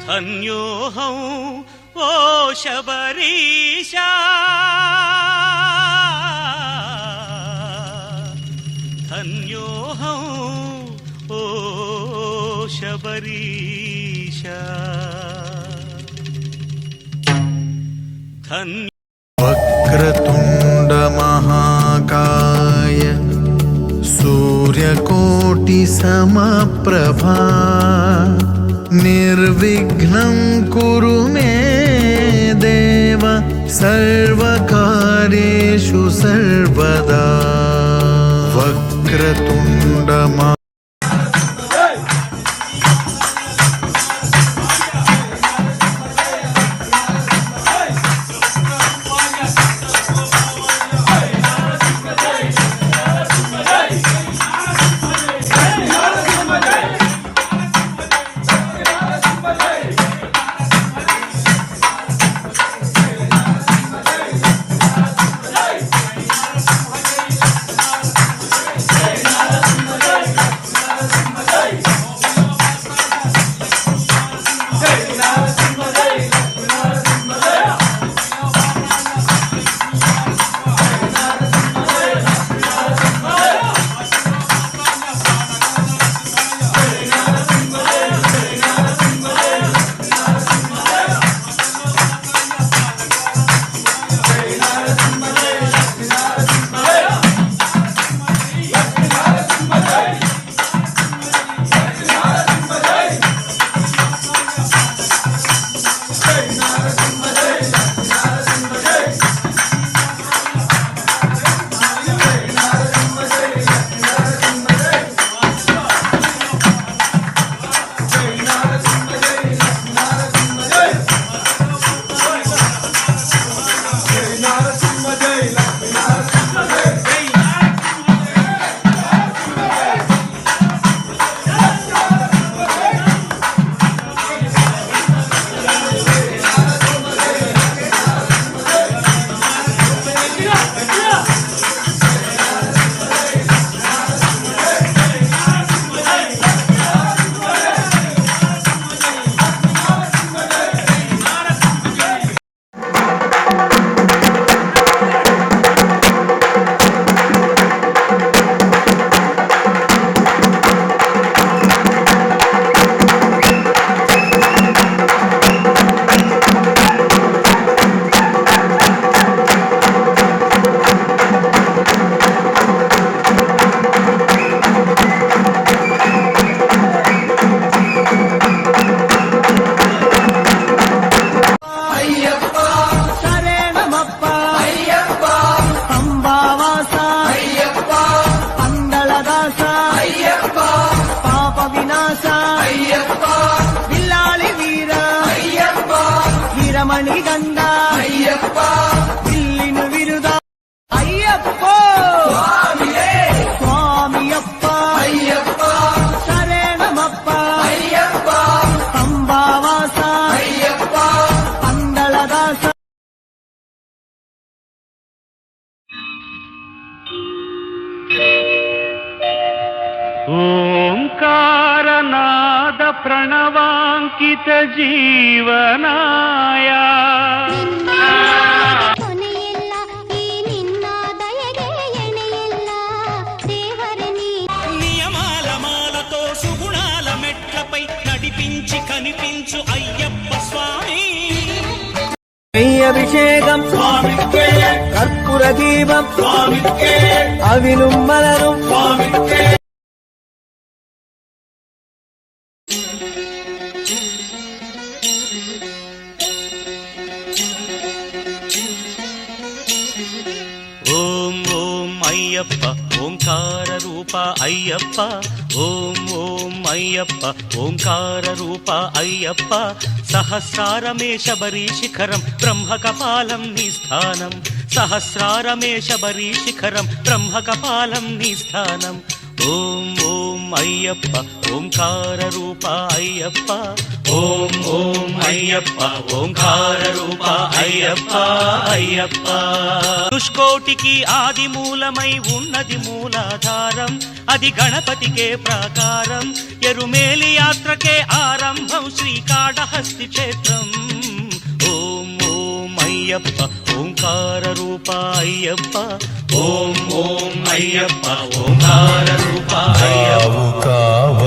ధన్యోహం ఓ శబరీశా ధన్యోహం ఓ శబరీశా వక్రతుండ మహాకాయ సూర్యకోటి సమప్రభా నిర్విఘ్నం కురు మే దేవ సర్వకార్యేషు సర్వదా వక్రతుండ మణిగండ అయ్యప్ప ఇల్లిను విరుద అయ్యప్ప స్వామియప్ప అయ్యప్ప శరణమప్ప అయ్యప్ప అంబావాస అయ్యప్ప పందళదాస ఓంకారనాద ప్రణవాంకిత జీవనాయ నియమాల మాలతో సుగుణాల మెట్లపై నడిపించి కనిపించు అయ్యప్ప స్వామి అభిషేకం స్వామికే కర్పూర దీపం స్వామికే అవిలు మలరు స్వామికే ఓం ఓం అయ్యప్ప ఓంకార రూప అయ్యప్ప ఓం ఓం అయ్యప్ప ఓంకార రూప అయ్యప్ప సహస్రారమే శబరీ శిఖరం బ్రహ్మకపాలం నీ స్థానం సహస్రారమే శబరీ శిఖరం బ్రహ్మకపాలం నీ స్థానం ఓం ఓం అయ్యప్ప ఓంకార రూప అయ్యప్ప ఓం ఓం అయ్యప్ప ఓంకార రూప అయ్యప్ప అయ్యప్ప చతుష్కోటికి ఆది మూలమై ఉన్నది మూలాధారం, అది గణపతికే ప్రాకారం. ఎరుమేలి యాత్రకే ఆరంభం శ్రీకాళహస్తి క్షేత్రం. ఓం ఓం అయ్యప్ప ఓంకార రూప అయ్యప్ప, ఓం ఓం అయ్యప్ప ఓంకార రూప అయ్యప్ప.